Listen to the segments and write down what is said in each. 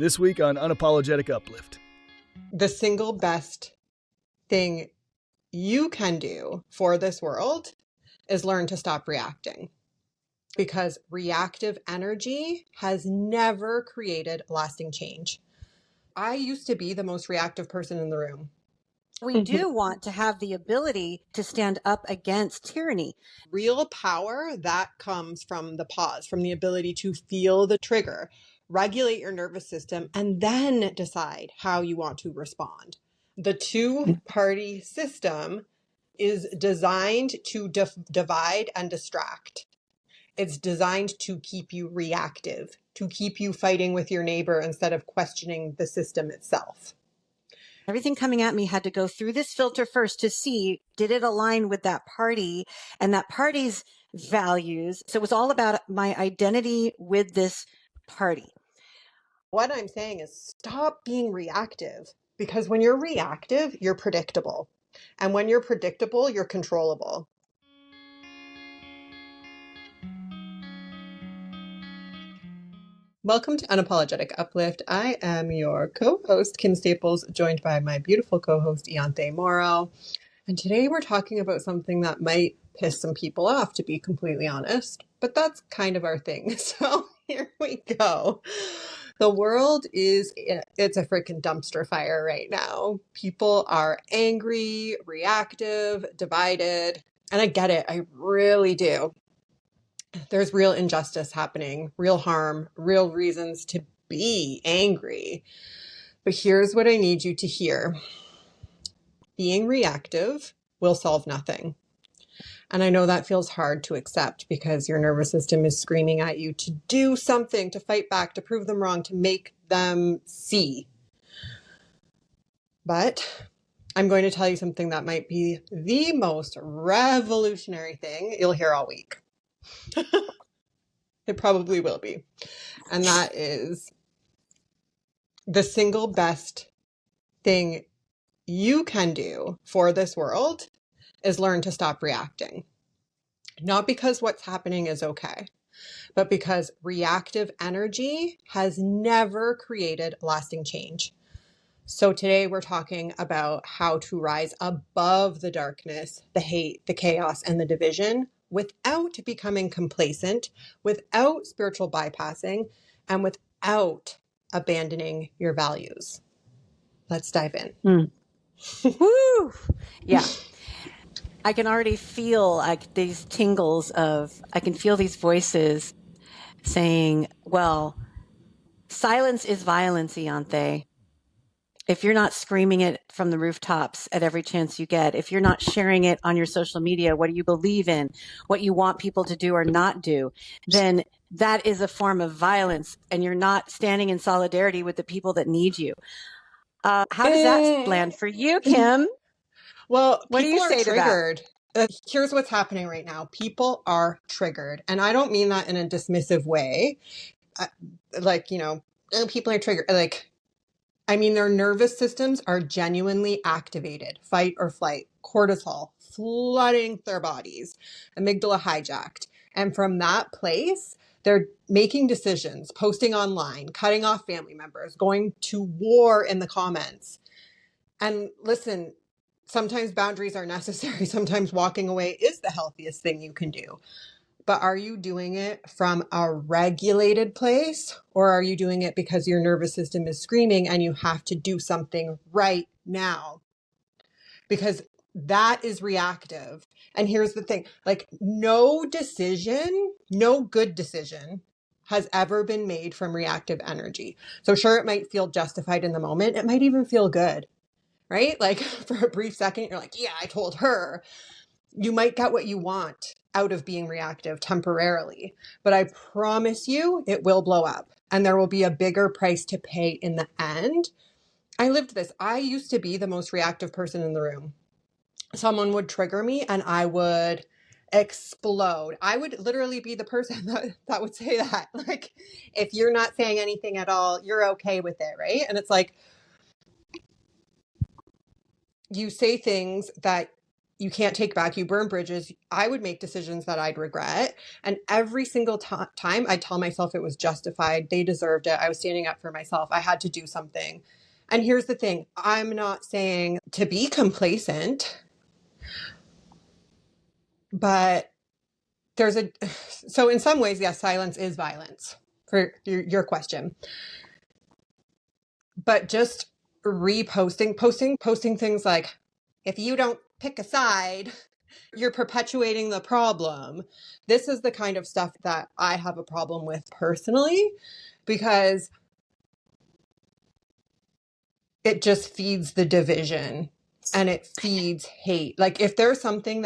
This week on Unapologetic Uplift. The single best thing you can do for this world is learn to stop reacting. Because reactive energy has never created lasting change. I used to be the most reactive person in the room. We do want to have the ability to stand up against tyranny. Real power, that comes from the pause, from the ability to feel the trigger, regulate your nervous system, and then decide how you want to respond. The two-party system is designed to divide and distract. It's designed to keep you reactive, to keep you fighting with your neighbor instead of questioning the system itself. Everything coming at me had to go through this filter first to see, did it align with that party and that party's values? So it was all about my identity with this party. What I'm saying is stop being reactive, because when you're reactive, you're predictable. And when you're predictable, you're controllable. Welcome to Unapologetic Uplift. I am your co-host, Kim Staples, joined by my beautiful co-host, Ianthe Mauro. And today we're talking about something that might piss some people off, to be completely honest, but that's kind of our thing. So here we go. The world it's a freaking dumpster fire right now. People are angry, reactive, divided, and I get it. I really do. There's real injustice happening, real harm, real reasons to be angry. But here's what I need you to hear. Being reactive will solve nothing. And I know that feels hard to accept because your nervous system is screaming at you to do something, to fight back, to prove them wrong, to make them see. But I'm going to tell you something that might be the most revolutionary thing you'll hear all week. It probably will be. And that is the single best thing you can do for this world is learn to stop reacting. Not because what's happening is okay, but because reactive energy has never created lasting change. So today we're talking about how to rise above the darkness, the hate, the chaos, and the division without becoming complacent, without spiritual bypassing, and without abandoning your values. Let's dive in. Woo! Yeah. I can already feel like these tingles I can feel these voices saying, well, silence is violence, Ianthe. If you're not screaming it from the rooftops at every chance you get, if you're not sharing it on your social media, what do you believe in, what you want people to do or not do, then that is a form of violence, and you're not standing in solidarity with the people that need you. How does that land for you, Kim? Well, what do you say triggered. to that? Here's what's happening right now. People are triggered. And I don't mean that in a dismissive way. People are triggered. I mean, their nervous systems are genuinely activated. Fight or flight, cortisol flooding their bodies, amygdala hijacked. And from that place, they're making decisions, posting online, cutting off family members, going to war in the comments. And listen, sometimes boundaries are necessary. Sometimes walking away is the healthiest thing you can do. But are you doing it from a regulated place, or are you doing it because your nervous system is screaming and you have to do something right now? Because that is reactive. And here's the thing, no good decision has ever been made from reactive energy. So sure, it might feel justified in the moment. It might even feel good. Right? For a brief second, you're like, yeah, I told her. You might get what you want out of being reactive temporarily, but I promise you it will blow up and there will be a bigger price to pay in the end. I lived this. I used to be the most reactive person in the room. Someone would trigger me and I would explode. I would literally be the person that would say that. If you're not saying anything at all, you're okay with it, right? And it's like, you say things that you can't take back, you burn bridges. I would make decisions that I'd regret. And every single time I'd tell myself it was justified. They deserved it. I was standing up for myself. I had to do something. And here's the thing. I'm not saying to be complacent, but so in some ways, yes, silence is violence for your question. But just posting things like, if you don't pick a side, you're perpetuating the problem. This is the kind of stuff that I have a problem with personally, because it just feeds the division and it feeds hate. Like, if there's something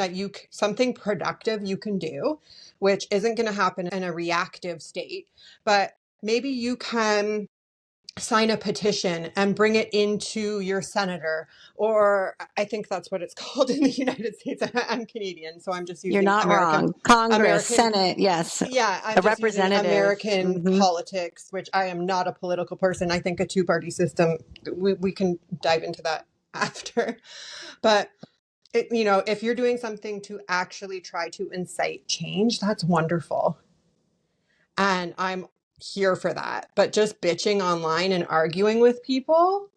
something productive you can do, which isn't going to happen in a reactive state, but maybe you can sign a petition and bring it into your senator, or I think that's what it's called in the United States. I'm Canadian, so I'm just using You're not American, wrong. Congress, Senate, yes. Yeah, I'm just using representative. American politics, which I am not a political person. I think a two-party system, we can dive into that after. But if you're doing something to actually try to incite change, that's wonderful. And I'm here for that. But just bitching online and arguing with people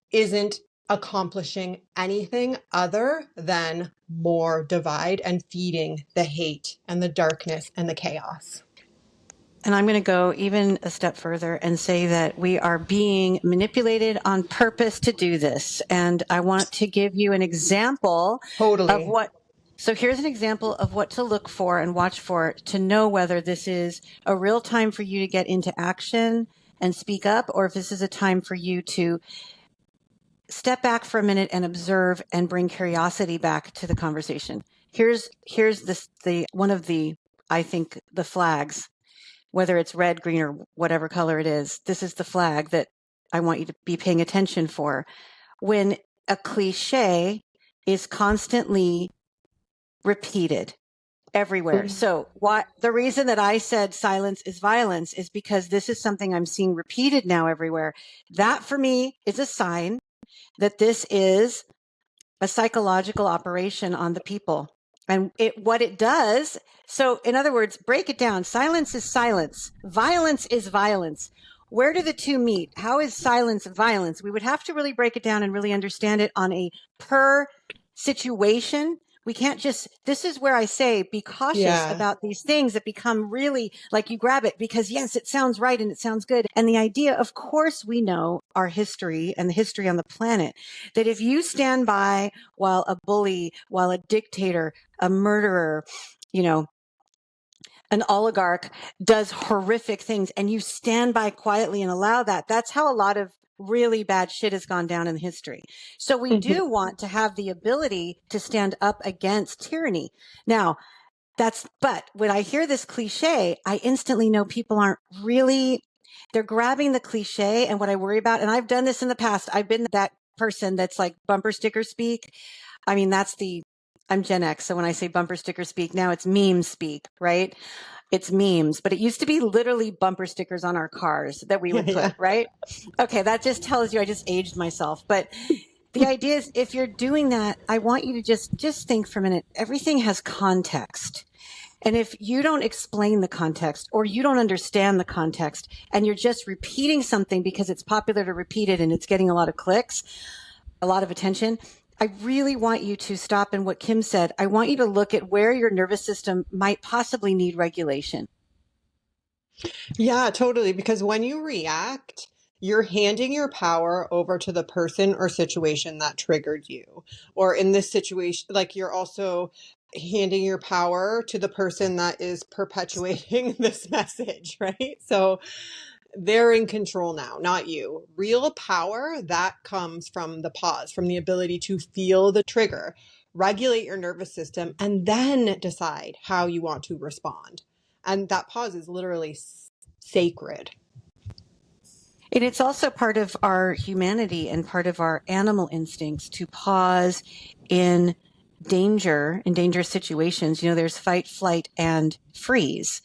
isn't accomplishing anything other than more divide and feeding the hate and the darkness and the chaos. And I'm going to go even a step further and say that we are being manipulated on purpose to do this. And I want to give you an example of what. So here's an example of what to look for and watch for to know whether this is a real time for you to get into action and speak up, or if this is a time for you to step back for a minute and observe and bring curiosity back to the conversation. Here's the one of the, I think, the flags, whether it's red, green, or whatever color it is. This is the flag that I want you to be paying attention for. When a cliche is constantly repeated everywhere. So the reason that I said silence is violence is because this is something I'm seeing repeated now everywhere. That for me is a sign that this is a psychological operation on the people. And what it does, so in other words, break it down. Silence is silence. Violence is violence. Where do the two meet? How is silence violence? We would have to really break it down and really understand it on a per situation. We can't just, this is where I say, be cautious about these things that become really like you grab it because yes, it sounds right and it sounds good. And the idea, of course, we know our history and the history on the planet, that if you stand by while a bully, while a dictator, a murderer, an oligarch does horrific things and you stand by quietly and allow that, that's how a lot of really bad shit has gone down in history. So we do want to have the ability to stand up against tyranny. Now, but when I hear this cliche, I instantly know people aren't really, they're grabbing the cliche. And what I worry about, and I've done this in the past, I've been that person that's like bumper sticker speak. I mean, I'm Gen X. So when I say bumper sticker speak, now it's meme speak, right? It's memes, but it used to be literally bumper stickers on our cars that we would put, right? Okay. That just tells you I just aged myself. But the idea is if you're doing that, I want you to just think for a minute. Everything has context. And if you don't explain the context or you don't understand the context and you're just repeating something because it's popular to repeat it and it's getting a lot of clicks, a lot of attention, I really want you to stop. And what Kim said, I want you to look at where your nervous system might possibly need regulation. Yeah, totally. Because when you react, you're handing your power over to the person or situation that triggered you. Or in this situation, like you're also handing your power to the person that is perpetuating this message, right? So they're in control now, not you. Real power, that comes from the pause, from the ability to feel the trigger, regulate your nervous system, and then decide how you want to respond. And that pause is literally sacred. And it's also part of our humanity and part of our animal instincts to pause in dangerous situations. There's fight, flight, and freeze.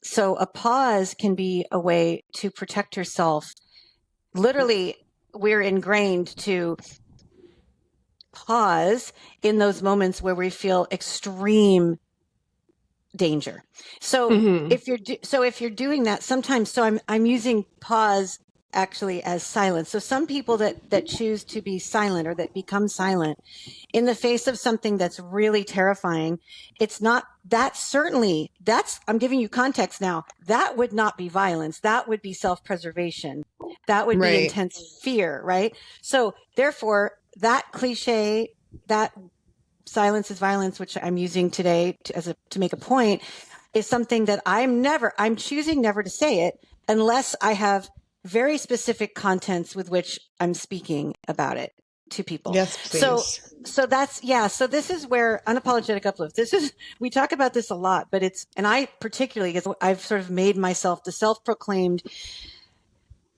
So a pause can be a way to protect yourself. Literally, we're ingrained to pause in those moments where we feel extreme danger. So if you're doing that sometimes, so I'm using pause actually as silence. So some people that choose to be silent or that become silent in the face of something that's really terrifying, it's not that certainly I'm giving you context now. That would not be violence. That would be self-preservation. That would be intense fear, right? So therefore that cliche, that silence is violence, which I'm using today to make a point, is something that I'm choosing never to say it unless I have very specific contents with which I'm speaking about it to people. Yes, please. So so this is where Unapologetic Uplift, we talk about this a lot, but and I particularly, because I've sort of made myself the self-proclaimed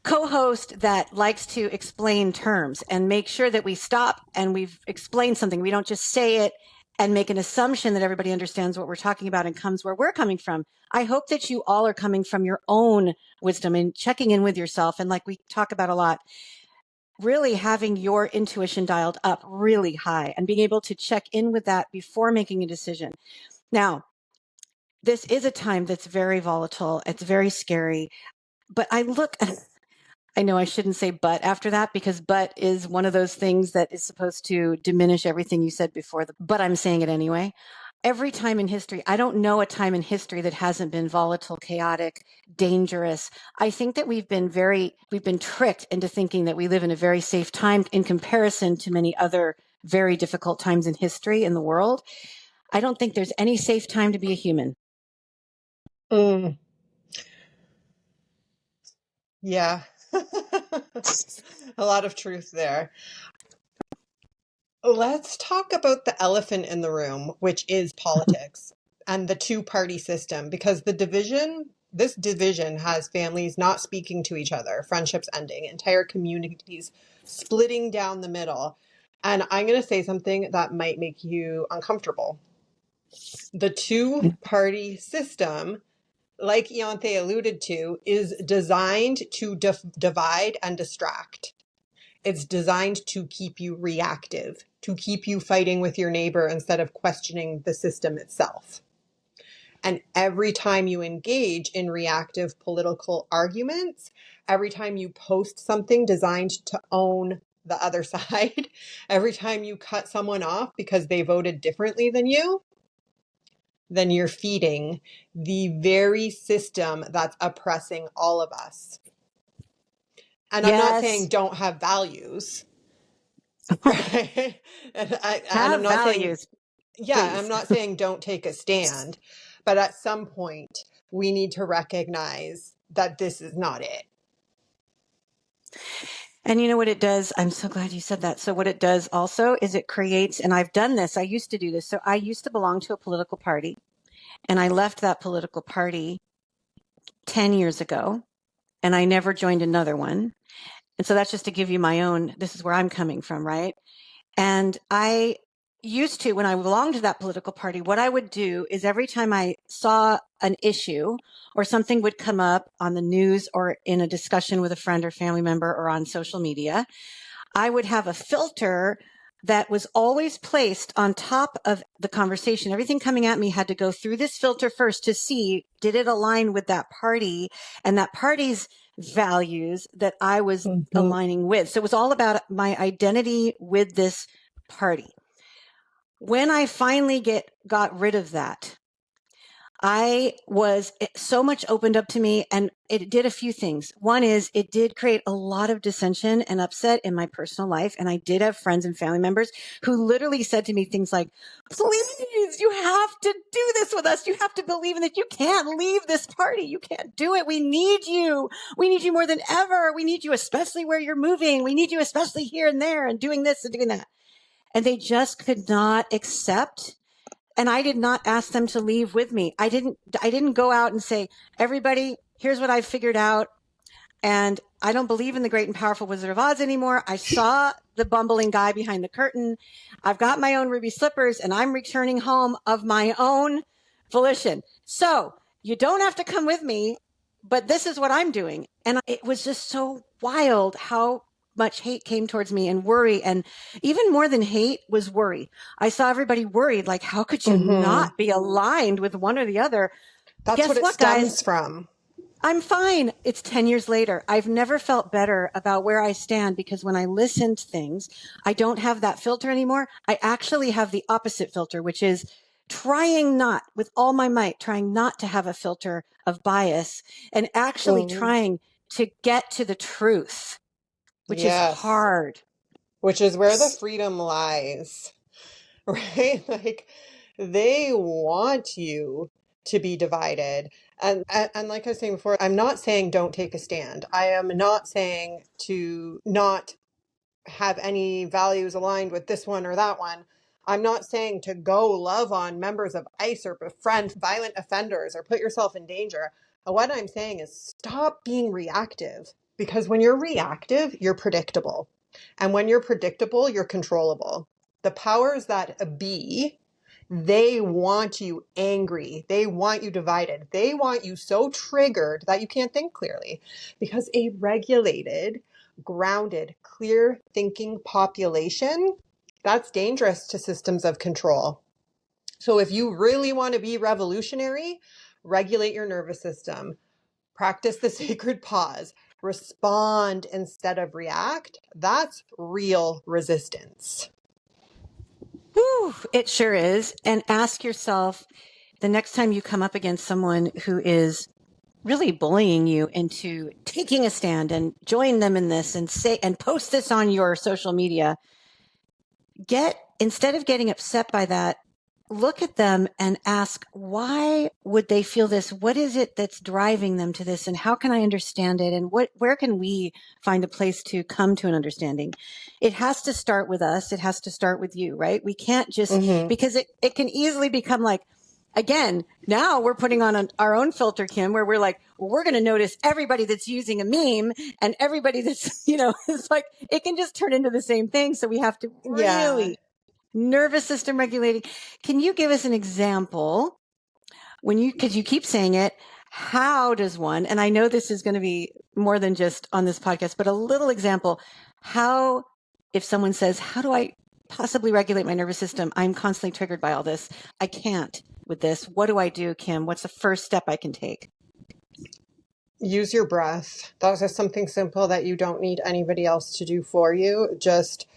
co-host that likes to explain terms and make sure that we stop and we've explained something. We don't just say it and make an assumption that everybody understands what we're talking about and comes where we're coming from. I hope that you all are coming from your own wisdom and checking in with yourself. And like we talk about a lot, really having your intuition dialed up really high and being able to check in with that before making a decision. Now, this is a time that's very volatile. It's very scary. But I know I shouldn't say but after that, because but is one of those things that is supposed to diminish everything you said before, but I'm saying it anyway. Every time in history, I don't know a time in history that hasn't been volatile, chaotic, dangerous. I think that we've been tricked into thinking that we live in a very safe time in comparison to many other very difficult times in history in the world. I don't think there's any safe time to be a human. Yeah. A lot of truth there. Let's talk about the elephant in the room, which is politics and the two-party system, because this division has families not speaking to each other, friendships ending, entire communities splitting down the middle. And I'm going to say something that might make you uncomfortable. The two-party system, like Ianthe alluded to, is designed to divide and distract. It's designed to keep you reactive, to keep you fighting with your neighbor instead of questioning the system itself. And every time you engage in reactive political arguments, every time you post something designed to own the other side, every time you cut someone off because they voted differently than you, then you're feeding the very system that's oppressing all of us. And I'm not saying don't have values, right? And I'm not values, saying, I'm not saying don't take a stand, but at some point we need to recognize that this is not it. And you know what it does? I'm so glad you said that. So what it does also is it creates, and I've done this, I used to do this. So I used to belong to a political party, and I left that political party 10 years ago, and I never joined another one. And so that's just to give you this is where I'm coming from, right? And I used to, when I belonged to that political party, what I would do is every time I saw an issue or something would come up on the news or in a discussion with a friend or family member or on social media, I would have a filter that was always placed on top of the conversation. Everything coming at me had to go through this filter first to see, did it align with that party and that party's values that I was aligning with. So it was all about my identity with this party. When I finally got rid of that, so much opened up to me, and it did a few things. One is it did create a lot of dissension and upset in my personal life. And I did have friends and family members who literally said to me things like, please, you have to do this with us. You have to believe in it. You can't leave this party. You can't do it. We need you. We need you more than ever. We need you, especially where you're moving. We need you, especially here and there and doing this and doing that. And they just could not accept. And I did not ask them to leave with me. I didn't go out and say, everybody, here's what I've figured out. And I don't believe in the great and powerful Wizard of Oz anymore. I saw the bumbling guy behind the curtain. I've got my own ruby slippers and I'm returning home of my own volition. So you don't have to come with me, but this is what I'm doing. And it was just so wild how much hate came towards me and worry. And even more than hate was worry. I saw everybody worried, like, how could you not be aligned with one or the other? That's Guess what it what, guys? stems from. I'm fine. It's 10 years later. I've never felt better about where I stand because when I listen to things, I don't have that filter anymore. I actually have the opposite filter, which is trying not, with all my might, trying not to have a filter of bias and actually trying to get to the truth, which is hard. Which is where the freedom lies, right? Like they want you to be divided. And like I was saying before, I'm not saying don't take a stand. I am not saying to not have any values aligned with this one or that one. I'm not saying to go love on members of ICE or befriend violent offenders or put yourself in danger. What I'm saying is stop being reactive, because when you're reactive, you're predictable. And when you're predictable, you're controllable. The powers that be, they want you angry. They want you divided. They want you so triggered that you can't think clearly, because a regulated, grounded, clear thinking population, that's dangerous to systems of control. So if you really want to be revolutionary, regulate your nervous system, practice the sacred pause, respond instead of react. That's real resistance. Whew, it sure is. And ask yourself the next time you come up against someone who is really bullying you into taking a stand and join them in this and say and post this on your social media, instead of getting upset by that, look at them and ask, why would they feel this? What is it that's driving them to this? And how can I understand it? And where can we find a place to come to an understanding? It has to start with us. It has to start with you, right? We can't just, because it can easily become like, again, now we're putting on our own filter, Kim, where we're like, well, we're going to notice everybody that's using a meme and everybody that's, it's like, it can just turn into the same thing. So we have to really nervous system regulating. Can you give us an example because you keep saying it, how does one, and I know this is going to be more than just on this podcast, but a little example, if someone says, how do I possibly regulate my nervous system? I'm constantly triggered by all this. I can't with this. What do I do, Kim? What's the first step I can take? Use your breath. That's just something simple that you don't need anybody else to do for you. Just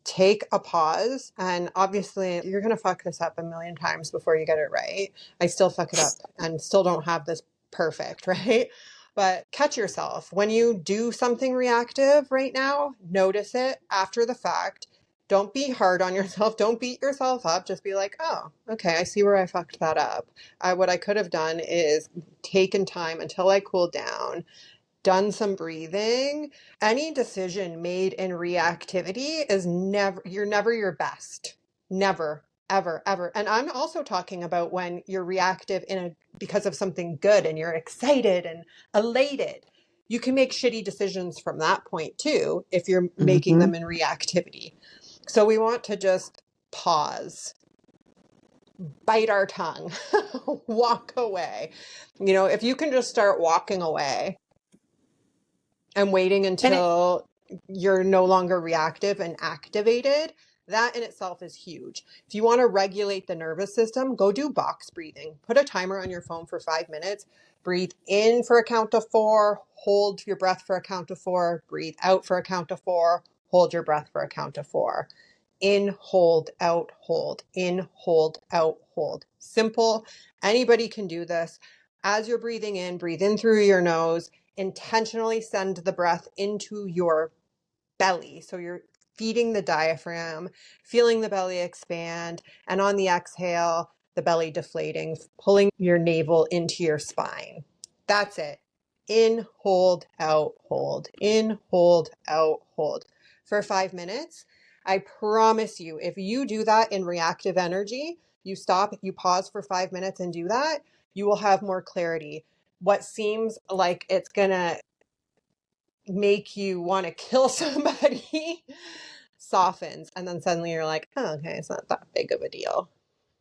take a pause. And obviously, you're going to fuck this up a million times before you get it right. I still fuck it up and still don't have this perfect, right? But catch yourself. When you do something reactive right now, notice it after the fact. Don't be hard on yourself. Don't beat yourself up. Just be like, oh, okay, I see where I fucked that up. What I could have done is taken time until I cooled down, done some breathing. Any decision made in reactivity is you're never your best. Never, ever, ever. And I'm also talking about when you're reactive because of something good and you're excited and elated. You can make shitty decisions from that point too, if you're making them in reactivity. So we want to just pause, bite our tongue, walk away. If you can just start walking away and waiting until you're no longer reactive and activated, that in itself is huge. If you want to regulate the nervous system, go do box breathing. Put a timer on your phone for 5 minutes. Breathe in for a count of 4, hold your breath for a count of 4, breathe out for a count of 4, hold your breath for a count of 4. In, hold, out, hold. In, hold, out, hold. Simple. Anybody can do this. As you're breathing in, breathe in through your nose. Intentionally send the breath into your belly. So you're feeding the diaphragm, feeling the belly expand, and on the exhale, the belly deflating, pulling your navel into your spine. That's it. In, hold, out, hold. In, hold, out, hold. For 5 minutes. I promise you, if you do that in reactive energy, you stop, you pause for 5 minutes and do that, you will have more clarity. What seems like it's going to make you want to kill somebody softens. And then suddenly you're like, oh, okay, it's not that big of a deal.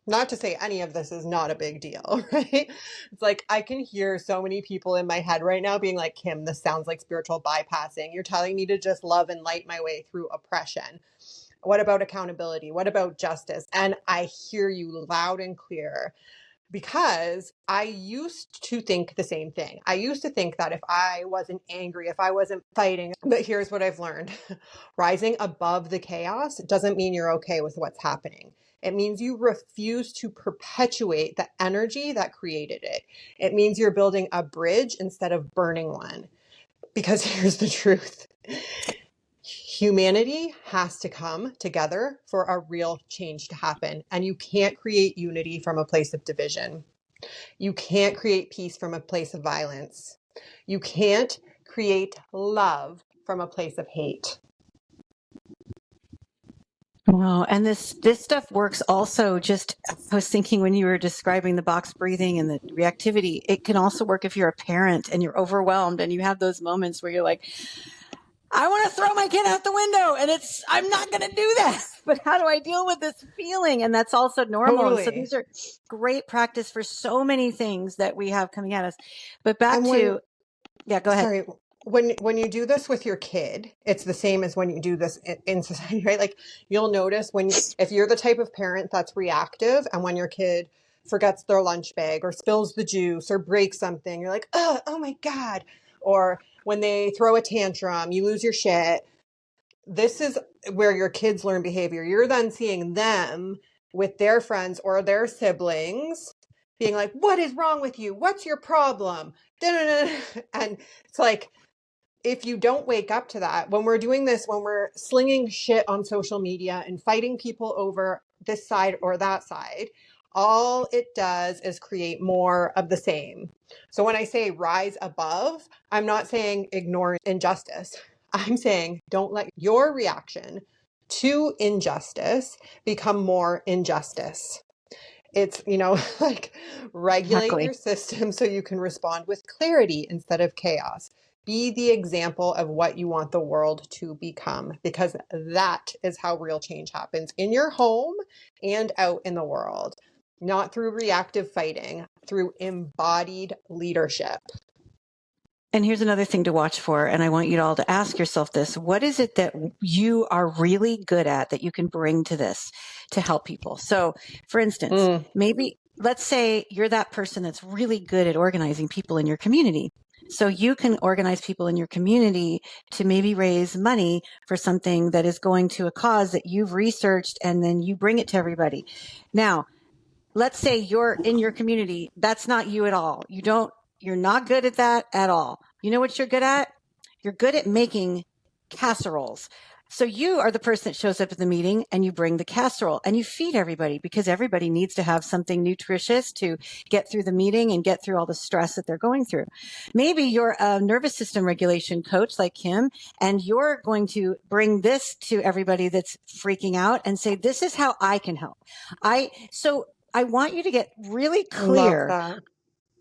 Not to say any of this is not a big deal, right? It's like I can hear so many people in my head right now being like, Kim, this sounds like spiritual bypassing. You're telling me to just love and light my way through oppression. What about accountability? What about justice? And I hear you loud and clear, because I used to think the same thing. I used to think that if I wasn't angry, if I wasn't fighting, but here's what I've learned. Rising above the chaos doesn't mean you're okay with what's happening. It means you refuse to perpetuate the energy that created it. It means you're building a bridge instead of burning one. Because here's the truth. Humanity has to come together for a real change to happen. And you can't create unity from a place of division. You can't create peace from a place of violence. You can't create love from a place of hate. Wow. And this stuff works also just, I was thinking when you were describing the box breathing and the reactivity, it can also work if you're a parent and you're overwhelmed and you have those moments where you're like, I want to throw my kid out the window and I'm not going to do that. But how do I deal with this feeling? And that's also normal. Totally. And so these are great practice for so many things that we have coming at us. But back to, yeah, go ahead. Sorry. When you do this with your kid, it's the same as when you do this in society, right? Like you'll notice if you're the type of parent that's reactive, and when your kid forgets their lunch bag or spills the juice or breaks something, you're like, oh my God. Or when they throw a tantrum, you lose your shit. This is where your kids learn behavior. You're then seeing them with their friends or their siblings being like, what is wrong with you? What's your problem? And it's like, if you don't wake up to that, when we're doing this, when we're slinging shit on social media and fighting people over this side or that side, all it does is create more of the same. So when I say rise above, I'm not saying ignore injustice. I'm saying don't let your reaction to injustice become more injustice. It's, like regulate Exactly. your system so you can respond with clarity instead of chaos. Be the example of what you want the world to become, because that is how real change happens in your home and out in the world. Not through reactive fighting, through embodied leadership. And here's another thing to watch for. And I want you all to ask yourself this. What is it that you are really good at that you can bring to this to help people? So for instance, maybe let's say you're that person that's really good at organizing people in your community. So you can organize people in your community to maybe raise money for something that is going to a cause that you've researched, and then you bring it to everybody. Now, let's say you're in your community. That's not you at all. You're not good at that at all. You know what you're good at? You're good at making casseroles. So you are the person that shows up at the meeting and you bring the casserole and you feed everybody, because everybody needs to have something nutritious to get through the meeting and get through all the stress that they're going through. Maybe you're a nervous system regulation coach like Kim, and you're going to bring this to everybody that's freaking out and say, this is how I can help. So I want you to get really clear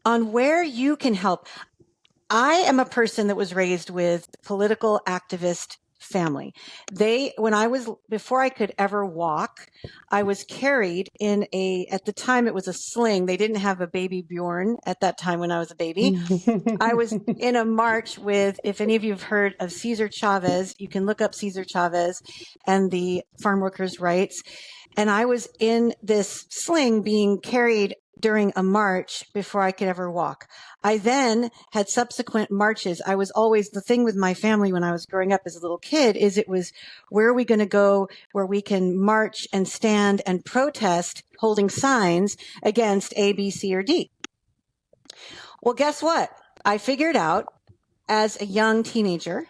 on where you can help. I am a person that was raised with political activist family. Before I could ever walk, I was carried at the time it was a sling. They didn't have a baby Bjorn at that time when I was a baby. I was in a march with, if any of you have heard of Cesar Chavez, you can look up Cesar Chavez and the farm workers' rights. And I was in this sling being carried during a march before I could ever walk. I then had subsequent marches. I was always, the thing with my family when I was growing up as a little kid is it was, where are we going to go where we can march and stand and protest holding signs against A, B, C, or D? Well, guess what? I figured out as a young teenager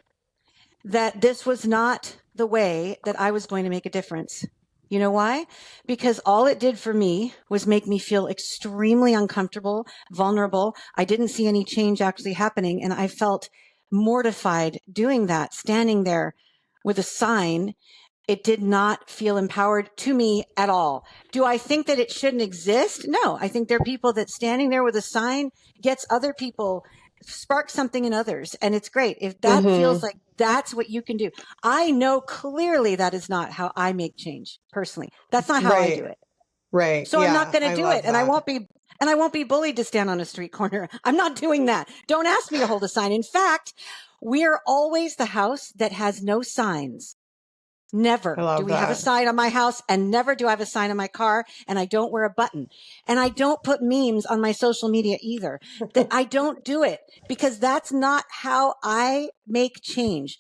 that this was not the way that I was going to make a difference. You know why? Because all it did for me was make me feel extremely uncomfortable, vulnerable. I didn't see any change actually happening. And I felt mortified doing that, standing there with a sign. It did not feel empowered to me at all. Do I think that it shouldn't exist? No, I think there are people that standing there with a sign gets other people, sparks something in others. And it's great. If that feels like that's what you can do. I know clearly that is not how I make change personally. That's not how I do it. Right. So I'm not Yeah. going I to do love it. And I that. won't be bullied to stand on a street corner. I'm not doing that. Don't ask me to hold a sign. In fact, we are always the house that has no signs. I Never do love we have a that. sign on my house, and never do I have a sign on my car, and I don't wear a button. And I don't put memes on my social media either. That I don't do it because that's not how I make change.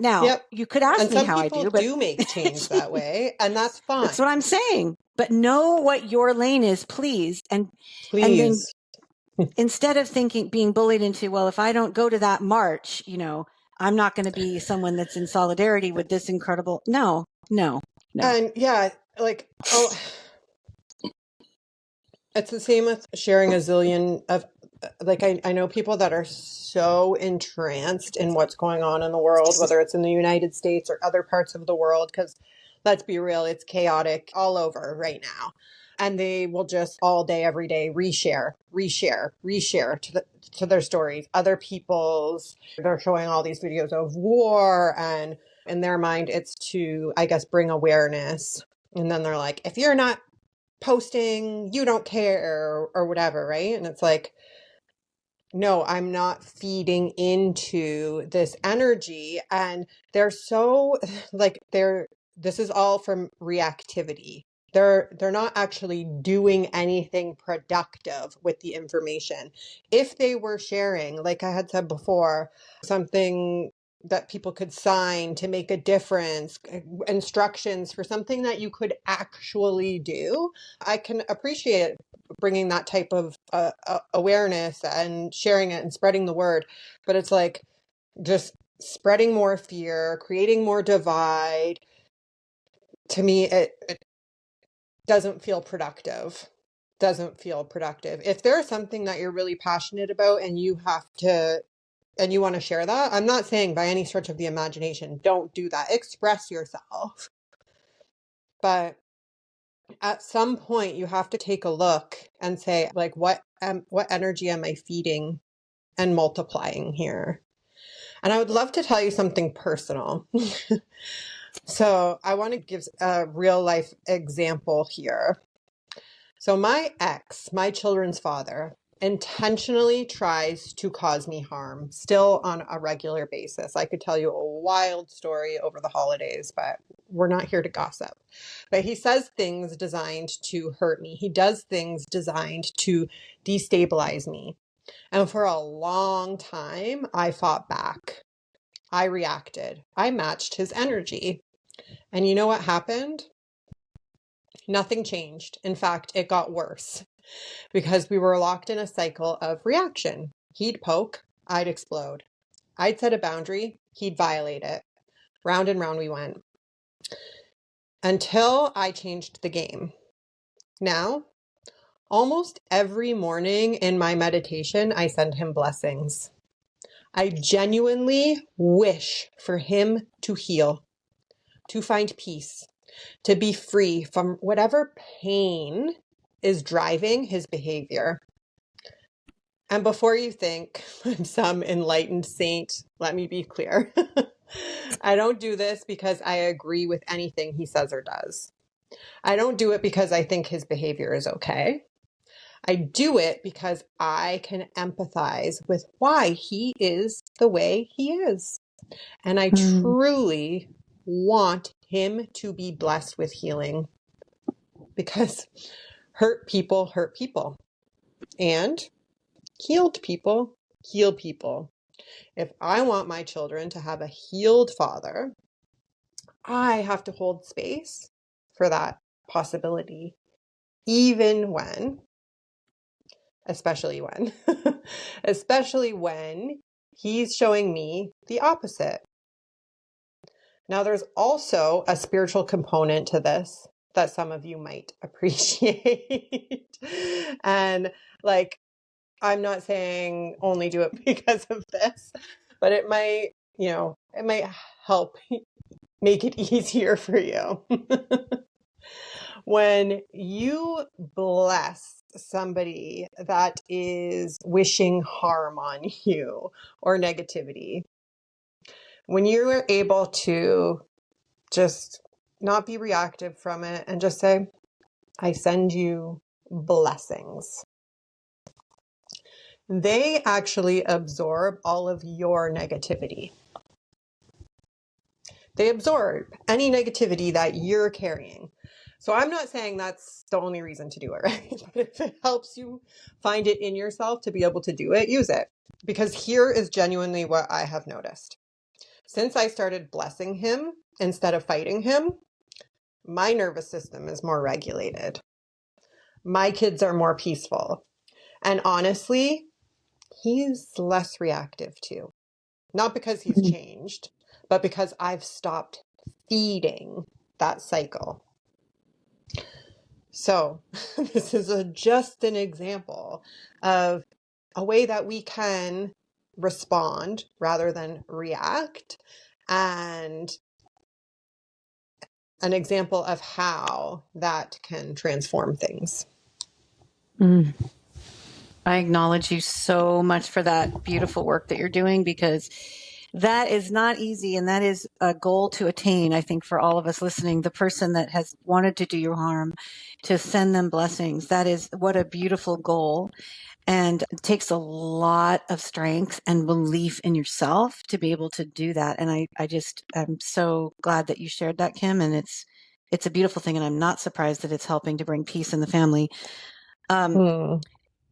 Now, Yep. you could ask And me some how I people do, but do make change that way, and that's that's fine. what I'm saying. But know what your lane is, please. And then Please. instead of being bullied into, well, if I don't go to that march, I'm not going to be someone that's in solidarity with this incredible. No. And yeah, like, oh, it's the same with sharing a zillion of, like, I know people that are so entranced in what's going on in the world, whether it's in the United States or other parts of the world, because let's be real, it's chaotic all over right now. And they will just all day, every day, reshare to their stories. Other people's, they're showing all these videos of war, and in their mind, it's to, I guess, bring awareness. And then they're like, if you're not posting, you don't care, or whatever, right? And it's like, no, I'm not feeding into this energy. And they're so like this is all from reactivity. They're not actually doing anything productive with the information. If they were sharing, like I had said before, something that people could sign to make a difference, instructions for something that you could actually do, I can appreciate bringing that type of awareness and sharing it and spreading the word. But it's like just spreading more fear, creating more divide. To me, it doesn't feel productive. Doesn't feel productive. If there's something that you're really passionate about and you want to share that, I'm not saying by any stretch of the imagination, don't do that. Express yourself. But at some point you have to take a look and say, like, what energy am I feeding and multiplying here? And I would love to tell you something personal. So I want to give a real life example here. So my ex, my children's father, intentionally tries to cause me harm still on a regular basis. I could tell you a wild story over the holidays, but we're not here to gossip. But he says things designed to hurt me. He does things designed to destabilize me. And for a long time, I fought back. I reacted. I matched his energy. And you know what happened? Nothing changed. In fact, it got worse because we were locked in a cycle of reaction. He'd poke, I'd explode. I'd set a boundary, he'd violate it. Round and round we went until I changed the game. Now, almost every morning in my meditation, I send him blessings. I genuinely wish for him to heal, to find peace, to be free from whatever pain is driving his behavior. And before you think I'm some enlightened saint, let me be clear. I don't do this because I agree with anything he says or does. I don't do it because I think his behavior is okay. I do it because I can empathize with why he is the way he is. And I truly want him to be blessed with healing, because hurt people hurt people, and healed people heal people. If I want my children to have a healed father, I have to hold space for that possibility, even when, especially when, especially when he's showing me the opposite. Now, there's also a spiritual component to this that some of you might appreciate. And like, I'm not saying only do it because of this, but it might, it might help make it easier for you. When you bless somebody that is wishing harm on you or negativity, when you are able to just not be reactive from it and just say, I send you blessings. They actually absorb all of your negativity. They absorb any negativity that you're carrying. So I'm not saying that's the only reason to do it, right? But if it helps you find it in yourself to be able to do it, use it. Because here is genuinely what I have noticed. Since I started blessing him instead of fighting him, my nervous system is more regulated. My kids are more peaceful. And honestly, he's less reactive too. Not because he's changed, but because I've stopped feeding that cycle. So this is just an example of a way that we can respond rather than react, and an example of how that can transform things. Mm. I acknowledge you so much for that beautiful work that you're doing, because that is not easy. And that is a goal to attain, I think, for all of us listening. The person that has wanted to do you harm, to send them blessings. That is what a beautiful goal. And it takes a lot of strength and belief in yourself to be able to do that. And I'm so glad that you shared that, Kim. And it's a beautiful thing. And I'm not surprised that it's helping to bring peace in the family.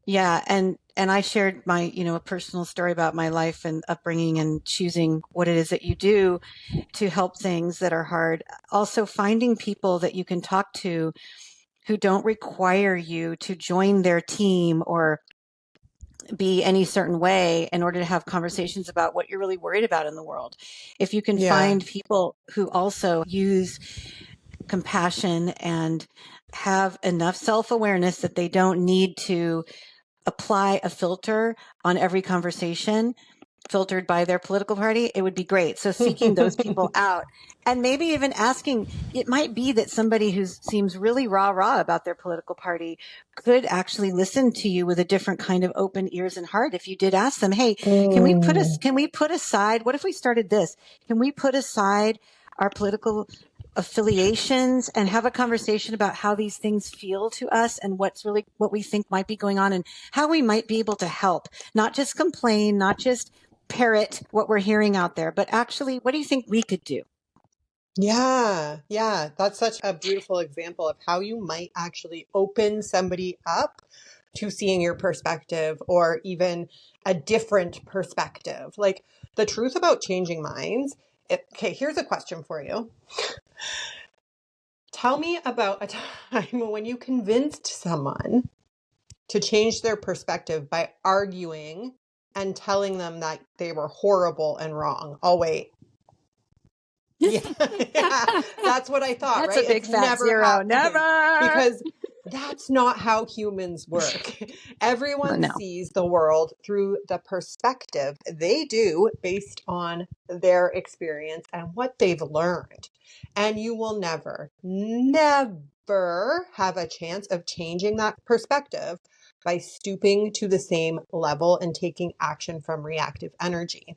Yeah. And I shared my, a personal story about my life and upbringing and choosing what it is that you do to help things that are hard. Also finding people that you can talk to who don't require you to join their team or be any certain way in order to have conversations about what you're really worried about in the world. If you can find people who also use compassion and have enough self-awareness that they don't need to apply a filter on every conversation filtered by their political party, it would be great. So seeking those people out, and maybe even asking, it might be that somebody who seems really rah-rah about their political party could actually listen to you with a different kind of open ears and heart. If you did ask them, hey, can we put aside, what if we started this? Can we put aside our political affiliations and have a conversation about how these things feel to us and what we think might be going on and how we might be able to help, not just complain, not just parrot what we're hearing out there, but actually, what do you think we could do? Yeah. That's such a beautiful example of how you might actually open somebody up to seeing your perspective or even a different perspective. Like the truth about changing minds. Okay, here's a question for you. Tell me about a time when you convinced someone to change their perspective by arguing and telling them that they were horrible and wrong. Oh, wait. Yeah, that's what I thought, That's right? a big It's fat never zero. happened. Never. Because that's not how humans work. Everyone No. sees the world through the perspective they do based on their experience and what they've learned. And you will never have a chance of changing that perspective by stooping to the same level and taking action from reactive energy.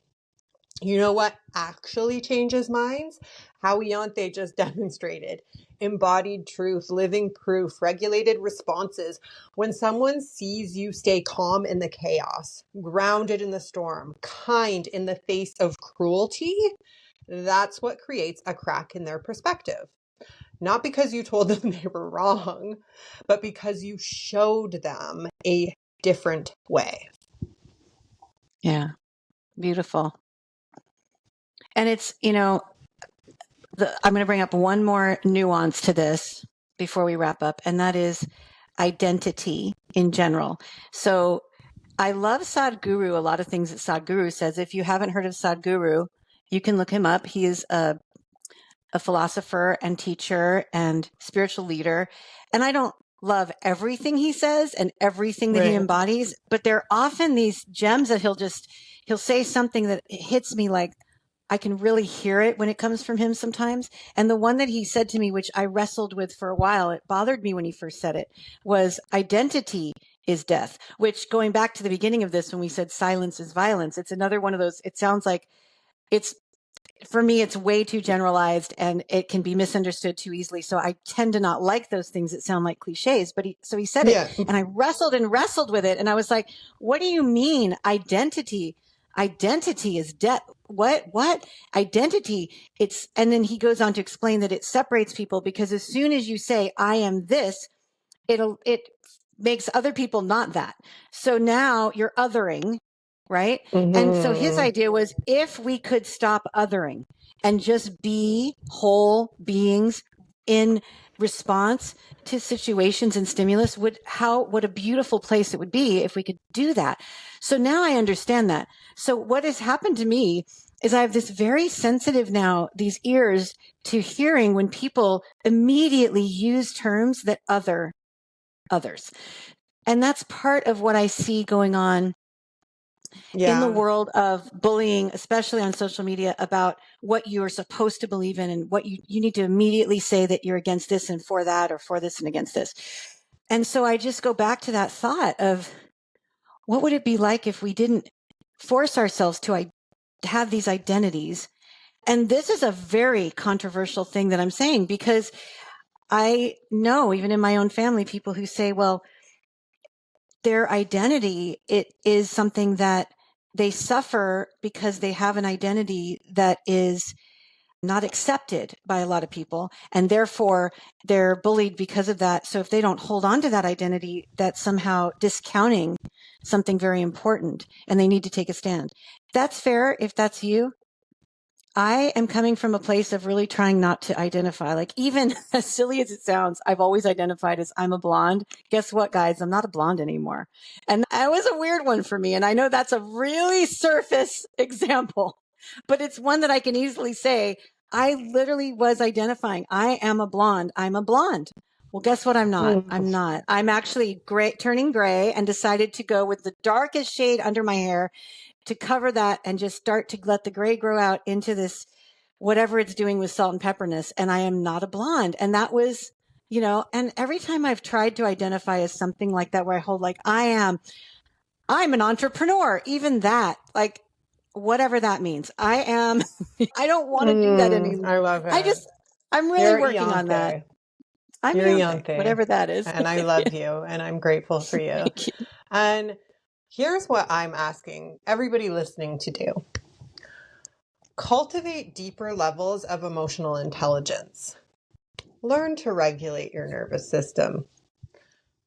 You know what actually changes minds? How Ianthe just demonstrated. Embodied truth, living proof, regulated responses. When someone sees you stay calm in the chaos, grounded in the storm, kind in the face of cruelty, that's what creates a crack in their perspective. Not because you told them they were wrong, but because you showed them a different way. Yeah. Beautiful. And it's, I'm going to bring up one more nuance to this before we wrap up, and that is identity in general. So I love Sadhguru, a lot of things that Sadhguru says. If you haven't heard of Sadhguru, you can look him up. He is a philosopher and teacher and spiritual leader. And I don't love everything he says and everything that he embodies, but there are often these gems that he'll say something that hits me like I can really hear it when it comes from him sometimes. And the one that he said to me, which I wrestled with for a while, it bothered me when he first said it, was identity is death, which going back to the beginning of this, when we said silence is violence, it's another one of those, it sounds like it's for me, it's way too generalized and it can be misunderstood too easily. So I tend to not like those things that sound like cliches, but he said it, and I wrestled with it. And I was like, what do you mean identity? Identity is what identity? And then he goes on to explain that it separates people because as soon as you say, I am this, it makes other people not that. So now you're othering, right? And so his idea was if we could stop othering and just be whole beings in response to situations and stimulus, what a beautiful place it would be if we could do that. So now I understand that. So what has happened to me is I have this very sensitive now, these ears to hearing when people immediately use terms that other others. And that's part of what I see going on in the world of bullying, especially on social media, about what you are supposed to believe in and what you need to immediately say that you're against this and for that, or for this and against this. And so I just go back to that thought of what would it be like if we didn't force ourselves to have these identities? And this is a very controversial thing that I'm saying, because I know even in my own family, people who say, well, their identity, it is something that they suffer because they have an identity that is not accepted by a lot of people. And therefore they're bullied because of that. So if they don't hold on to that identity, that's somehow discounting something very important and they need to take a stand. That's fair if that's you. I am coming from a place of really trying not to identify. Like, even as silly as it sounds, I've always identified as I'm a blonde. Guess what, guys? I'm not a blonde anymore. And that was a weird one for me. And I know that's a really surface example, but it's one that I can easily say. I literally was identifying. I am a blonde. I'm a blonde. Well, guess what? I'm not. I'm not. I'm actually turning gray, and decided to go with the darkest shade under my hair to cover that and just start to let the gray grow out into this, whatever it's doing with salt and pepperness. And I am not a blonde. And that was, and every time I've tried to identify as something like that, where I hold like, I'm an entrepreneur, even that, like, whatever that means, I don't want to do that anymore. I love it. I'm really working on that. I'm Ianthe, whatever that is. And I love you, and I'm grateful for you. Thank you. And here's what I'm asking everybody listening to do. Cultivate deeper levels of emotional intelligence. Learn to regulate your nervous system.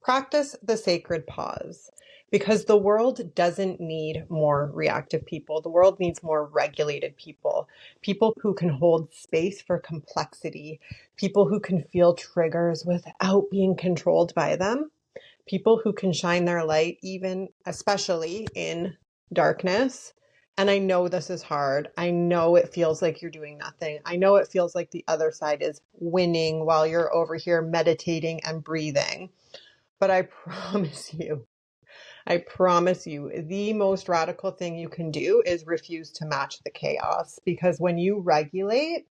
Practice the sacred pause, because the world doesn't need more reactive people. The world needs more regulated people. People who can hold space for complexity. People who can feel triggers without being controlled by them. People who can shine their light, even especially in darkness. And I know this is hard. I know it feels like you're doing nothing. I know it feels like the other side is winning while you're over here meditating and breathing. But I promise you, the most radical thing you can do is refuse to match the chaos. Because when you regulate,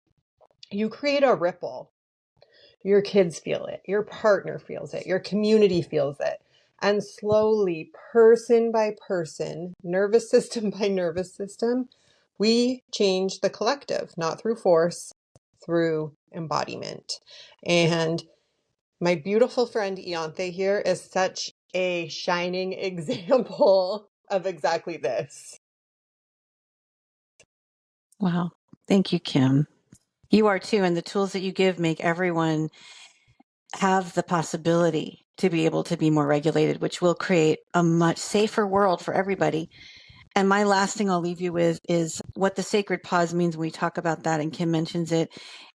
you create a ripple. Your kids feel it, your partner feels it, your community feels it. And slowly, person by person, nervous system by nervous system, we change the collective, not through force, through embodiment. And my beautiful friend Ianthe here is such a shining example of exactly this. Wow. Thank you, Kim. You are too. And the tools that you give make everyone have the possibility to be able to be more regulated, which will create a much safer world for everybody. And my last thing I'll leave you with is what the sacred pause means when we talk about that. And Kim mentions it.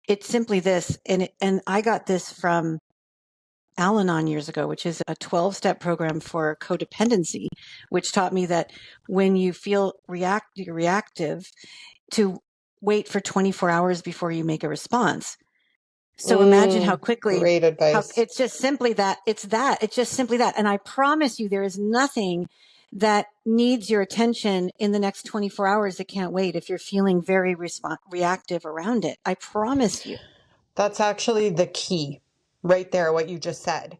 It's simply this. And I got this from Al-Anon years ago, which is a 12-step program for codependency, which taught me that when you feel reactive, to wait for 24 hours before you make a response. So imagine how quickly, great advice. It's just simply that. It's just simply that. And I promise you, there is nothing that needs your attention in the next 24 hours that can't wait if you're feeling very reactive around it. I promise you. That's actually the key right there, what you just said.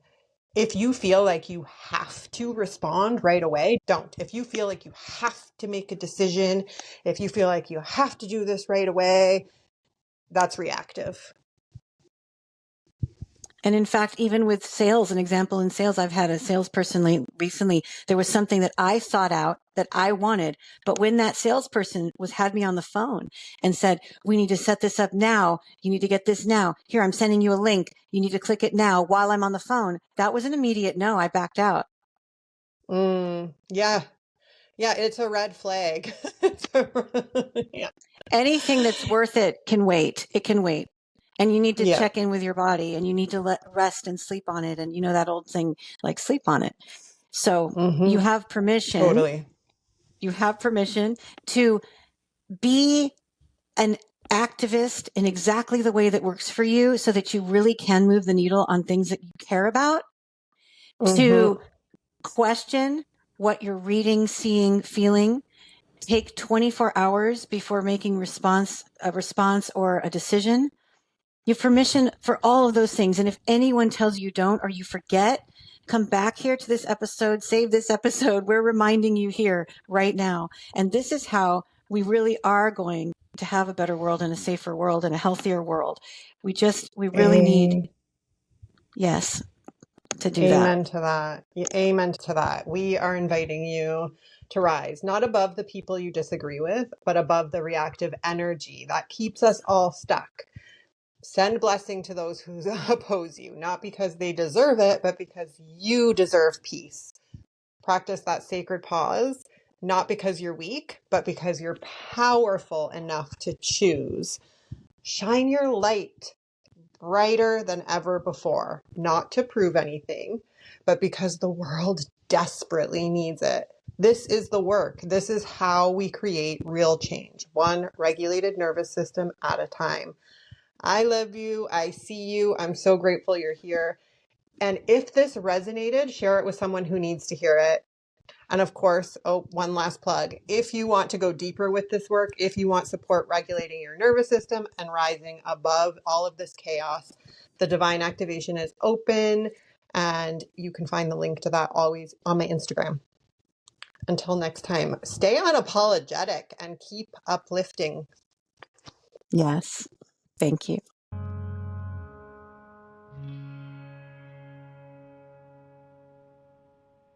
If you feel like you have to respond right away, don't. If you feel like you have to make a decision, if you feel like you have to do this right away, that's reactive. And in fact, even with sales, an example in sales, I've had a salesperson recently, there was something that I sought out that I wanted. But when that salesperson had me on the phone and said, we need to set this up now. You need to get this now. Here, I'm sending you a link. You need to click it now while I'm on the phone. That was an immediate no. I backed out. Yeah. Yeah, it's a red flag. Yeah. Anything that's worth it can wait. It can wait. And you need to Yeah. check in with your body and you need to rest and sleep on it. And you know that old thing, like sleep on it. So you have permission. Totally. You have permission to be an activist in exactly the way that works for you so that you really can move the needle on things that you care about, to question what you're reading, seeing, feeling. Take 24 hours before making a response or a decision. You have permission for all of those things. And if anyone tells you don't or you forget, come back here to this episode, save this episode. We're reminding you here right now. And this is how we really are going to have a better world and a safer world and a healthier world. We really need, yes, to do that. Amen to that. Amen to that. We are inviting you to rise, not above the people you disagree with, but above the reactive energy that keeps us all stuck. Send blessing to those who oppose you, not because they deserve it, but because you deserve peace. Practice that sacred pause, not because you're weak, but because you're powerful enough to choose. Shine your light brighter than ever before, not to prove anything, but because the world desperately needs it. This is the work. This is how we create real change, one regulated nervous system at a time. I love you. I see you. I'm so grateful you're here. And if this resonated, share it with someone who needs to hear it. And of course, one last plug. If you want to go deeper with this work, if you want support regulating your nervous system and rising above all of this chaos, the Divine Activation is open, and you can find the link to that always on my Instagram. Until next time, stay unapologetic and keep uplifting. Yes. Thank you.